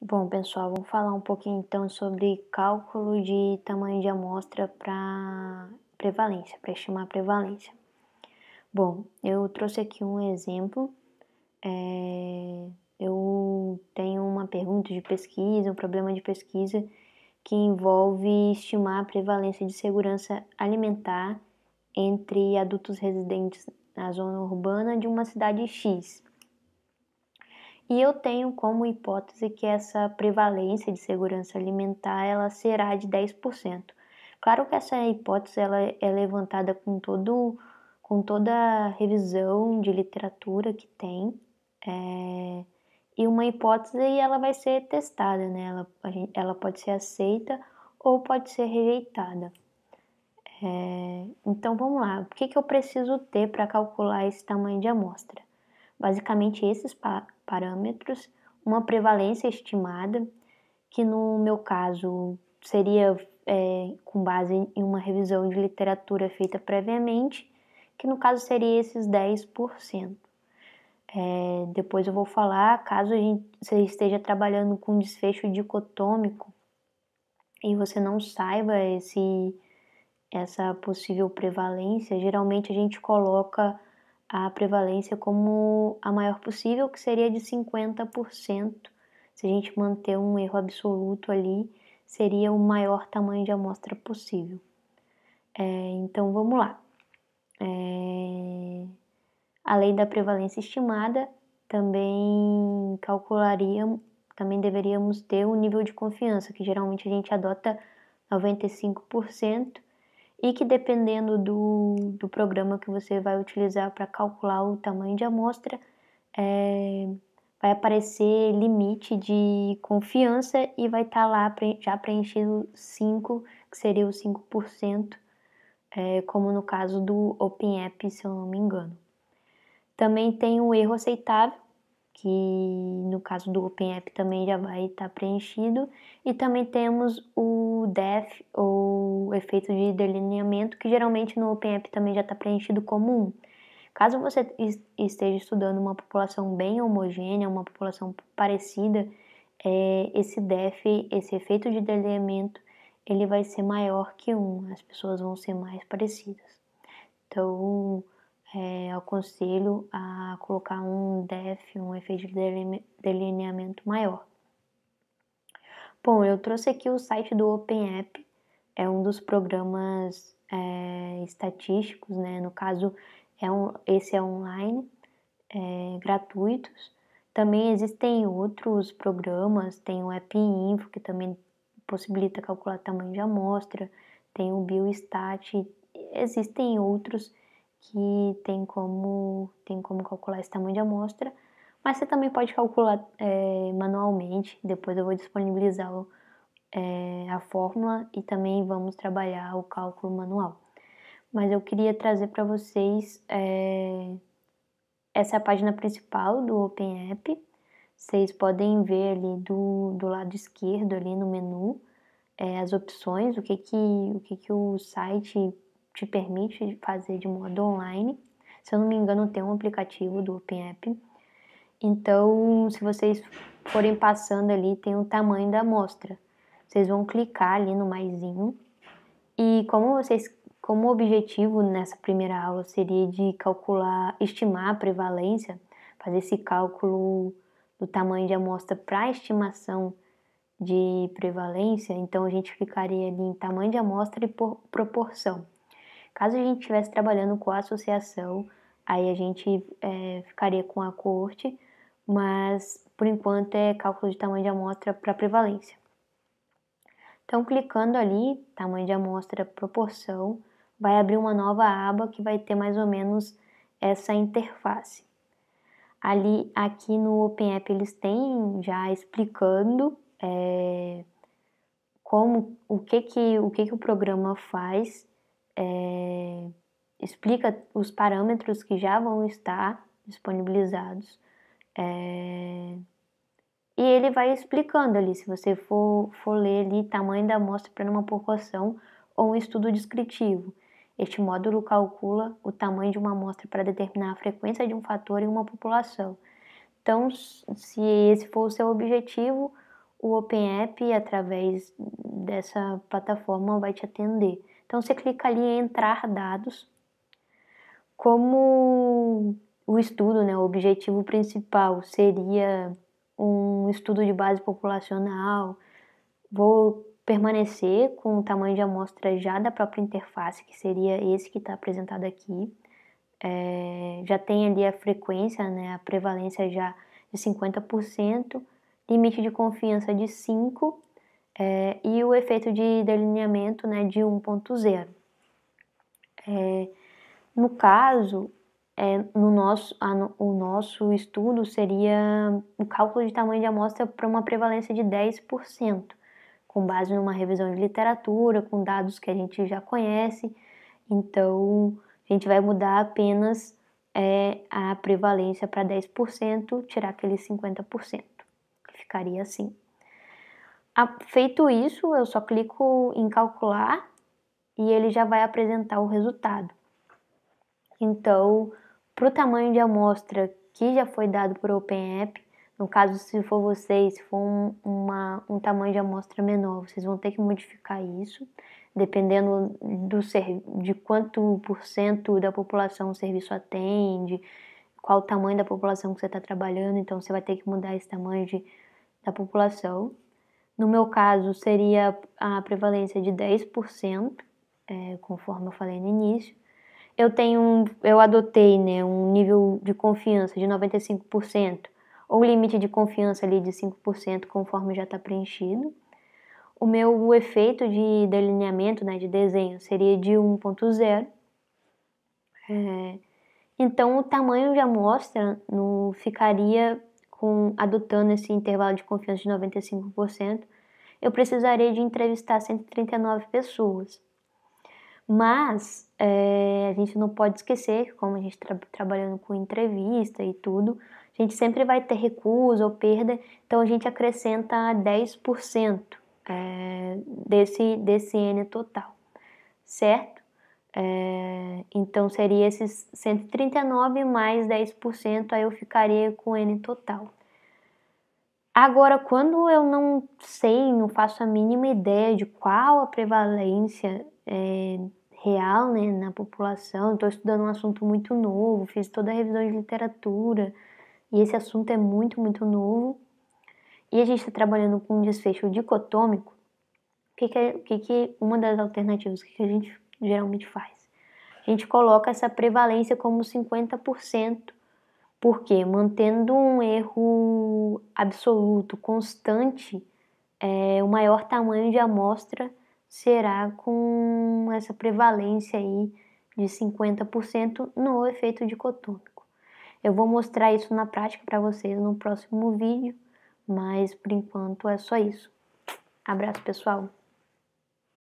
Bom, pessoal, vamos falar um pouquinho então sobre cálculo de tamanho de amostra para prevalência, para estimar a prevalência. Bom, eu trouxe aqui um exemplo. Eu tenho uma pergunta de pesquisa, um problema de pesquisa que envolve estimar a prevalência de segurança alimentar entre adultos residentes na zona urbana de uma cidade X. E eu tenho como hipótese que essa prevalência de segurança alimentar ela será de 10%. Claro que essa hipótese ela é levantada com toda a revisão de literatura que tem, e uma hipótese ela vai ser testada, né? Ela pode ser aceita ou pode ser rejeitada. Então vamos lá, o que eu preciso ter para calcular esse tamanho de amostra? Basicamente esses parâmetros, uma prevalência estimada, que no meu caso seria com base em uma revisão de literatura feita previamente, que no caso seria esses 10%. Depois eu vou falar, caso você esteja trabalhando com desfecho dicotômico e você não saiba essa possível prevalência, geralmente a gente coloca a prevalência como a maior possível, que seria de 50%. Se a gente manter um erro absoluto ali, seria o maior tamanho de amostra possível. Então vamos lá. Além da prevalência estimada, também deveríamos ter um nível de confiança, que geralmente a gente adota 95%, e que dependendo do programa que você vai utilizar para calcular o tamanho de amostra, vai aparecer limite de confiança e vai estar lá já preenchido 5, que seria os 5%, como no caso do OpenApp, se eu não me engano. Também tem o erro aceitável, que no caso do OpenApp também já vai estar preenchido, e também temos o DEF, ou efeito de delineamento, que geralmente no OpenApp também já está preenchido como 1. Caso você esteja estudando uma população bem homogênea, uma população parecida, esse DEF, esse efeito de delineamento, ele vai ser maior que 1, as pessoas vão ser mais parecidas. Então, aconselho a colocar um DEF, um efeito de delineamento maior. Bom, eu trouxe aqui o site do OpenApp, é um dos programas estatísticos, né? No caso, esse é online, gratuitos. Também existem outros programas, tem o AppInfo, que também possibilita calcular tamanho de amostra, tem o Biostat, existem outros que tem como calcular esse tamanho de amostra, mas você também pode calcular manualmente, depois eu vou disponibilizar a fórmula e também vamos trabalhar o cálculo manual. Mas eu queria trazer para vocês essa é a página principal do OpenApp. Vocês podem ver ali do lado esquerdo, ali no menu, as opções, o que o site te permite fazer de modo online. Se eu não me engano, tem um aplicativo do OpenApp. Então, se vocês forem passando ali, tem o tamanho da amostra. Vocês vão clicar ali no maisinho. E como o objetivo nessa primeira aula seria de estimar a prevalência, fazer esse cálculo do tamanho de amostra para estimação de prevalência, então a gente ficaria ali em tamanho de amostra e por proporção. Caso a gente estivesse trabalhando com a associação, aí a gente ficaria com a coorte, mas por enquanto é cálculo de tamanho de amostra para prevalência. Então, clicando ali, tamanho de amostra, proporção, vai abrir uma nova aba que vai ter mais ou menos essa interface. Aqui no OpenApp eles têm já explicando o que o programa faz, explica os parâmetros que já vão estar disponibilizados, e ele vai explicando ali, se você for ler ali, tamanho da amostra para uma população ou um estudo descritivo. Este módulo calcula o tamanho de uma amostra para determinar a frequência de um fator em uma população. Então, se esse for o seu objetivo, o OpenApp, através dessa plataforma, vai te atender. Então, você clica ali em entrar dados. Como o estudo, né, o objetivo principal seria um estudo de base populacional, vou permanecer com o tamanho de amostra já da própria interface, que seria esse que está apresentado aqui. Já tem ali a frequência, né, a prevalência já de 50%, limite de confiança de 5, e o efeito de delineamento, né, de 1.0. No caso, o nosso estudo seria o cálculo de tamanho de amostra para uma prevalência de 10%, com base numa revisão de literatura, com dados que a gente já conhece. Então, a gente vai mudar apenas a prevalência para 10%, tirar aqueles 50%, que ficaria assim. Feito isso, eu só clico em calcular e ele já vai apresentar o resultado. Então, para o tamanho de amostra que já foi dado por OpenApp, no caso, se for vocês, se for um tamanho de amostra menor, vocês vão ter que modificar isso, dependendo de quanto por cento da população o serviço atende, qual o tamanho da população que você está trabalhando, então você vai ter que mudar esse tamanho da população. No meu caso, seria a prevalência de 10%, conforme eu falei no início. Eu adotei, né, um nível de confiança de 95%, ou limite de confiança ali de 5%, conforme já está preenchido. O efeito de delineamento, né, de desenho, seria de 1.0. Então, o tamanho de amostra ficaria adotando esse intervalo de confiança de 95%, eu precisaria de entrevistar 139 pessoas. Mas a gente não pode esquecer que, como a gente está trabalhando com entrevista e tudo, a gente sempre vai ter recusa ou perda, então a gente acrescenta 10% desse N total, certo? Então seria esses 139 mais 10%, aí eu ficaria com N total. Agora, quando eu não sei, não faço a mínima ideia de qual a prevalência real, né, na população, estou estudando um assunto muito novo, fiz toda a revisão de literatura, e esse assunto é muito, muito novo, e a gente está trabalhando com um desfecho dicotômico, uma das alternativas, o que a gente geralmente faz? A gente coloca essa prevalência como 50%, porque mantendo um erro absoluto, constante, o maior tamanho de amostra será com essa prevalência aí de 50% no efeito dicotômico. Eu vou mostrar isso na prática para vocês no próximo vídeo, mas por enquanto é só isso. Abraço, pessoal!